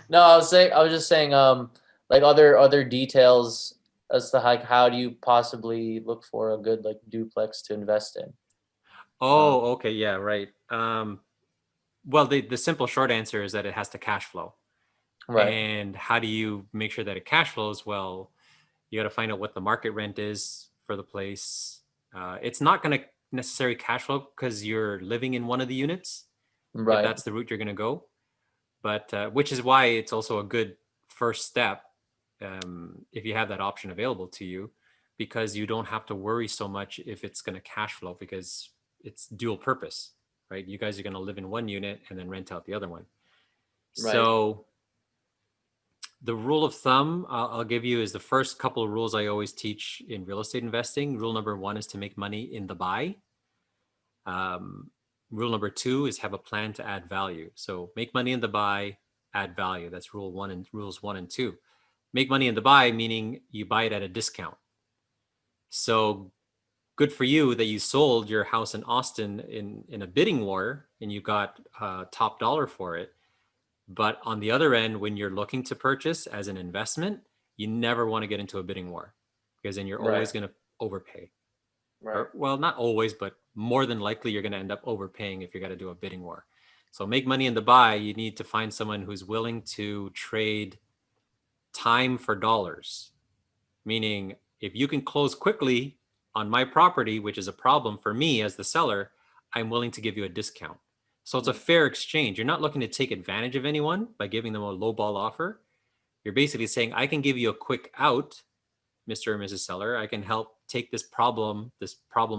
No, I was just saying, like other details as to like how do you possibly look for a good like duplex to invest in? Oh, okay, yeah, right. Well, the simple short answer is that it has to cash flow. Right, And how do you make sure that it cash flows? Well, you got to find out what the market rent is for the place. It's not going to necessarily cash flow because you're living in one of the units, if right, that's the route you're going to go. But which is why it's also a good first step, if you have that option available to you, because you don't have to worry so much if it's going to cash flow because it's dual purpose, right? You guys are going to live in one unit and then rent out the other one. right, So the rule of thumb I'll give you is the first couple of rules I always teach in real estate investing. Rule number one is to make money in the buy. Um, Rule number two is have a plan to add value. So make money in the buy, add value. That's rules one and two. Make money in the buy, meaning you buy it at a discount. So good for you that you sold your house in Austin in a bidding war and you got top dollar for it. But on the other end, when you're looking to purchase as an investment, you never want to get into a bidding war because then you're right, always going to overpay. right, Or, well, not always, but more than likely, you're going to end up overpaying if you're going to do a bidding war. So make money in the buy. You need to find someone who's willing to trade time for dollars, meaning if you can close quickly on my property, which is a problem for me as the seller, I'm willing to give you a discount. So it's a mm, fair exchange. You're not looking to take advantage of anyone by giving them a low ball offer. You're basically saying, I can give you a quick out, Mr. or Mrs. Seller. I can help take this problem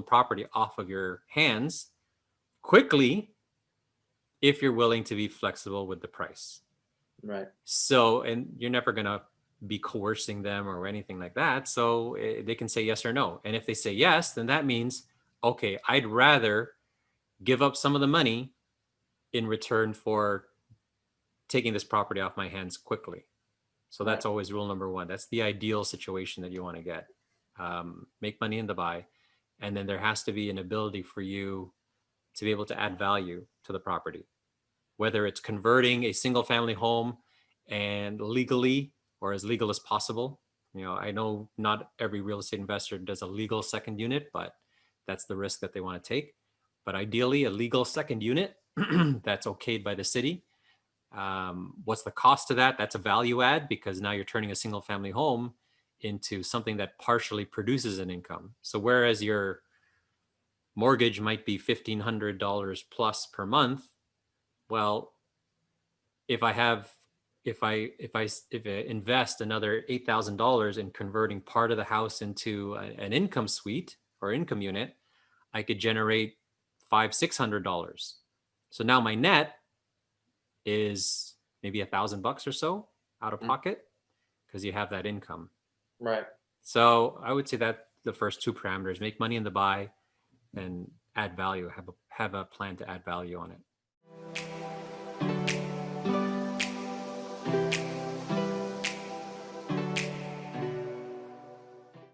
property off of your hands quickly if you're willing to be flexible with the price. right, So, and you're never going to be coercing them or anything like that. So they can say yes or no. And if they say yes, then that means, okay, I'd rather give up some of the money in return for taking this property off my hands quickly. So right, that's always rule number one. That's the ideal situation that you want to get. Make money in the buy. And then there has to be an ability for you to be able to add value to the property, whether it's converting a single family home and legally or as legal as possible. You know, I know not every real estate investor does a legal second unit, but that's the risk that they want to take. But ideally, a legal second unit that's okayed by the city. What's the cost of that? That's a value add because now you're turning a single family home into something that partially produces an income. So whereas your mortgage might be $1,500 plus per month, well, if I have if I invest another $8,000 in converting part of the house into an income suite or income unit, I could generate $600. So now my net is maybe $1,000 or so out of mm, pocket because you have that income. right. So I would say that the first two parameters: make money in the buy and add value. Have a plan to add value on it.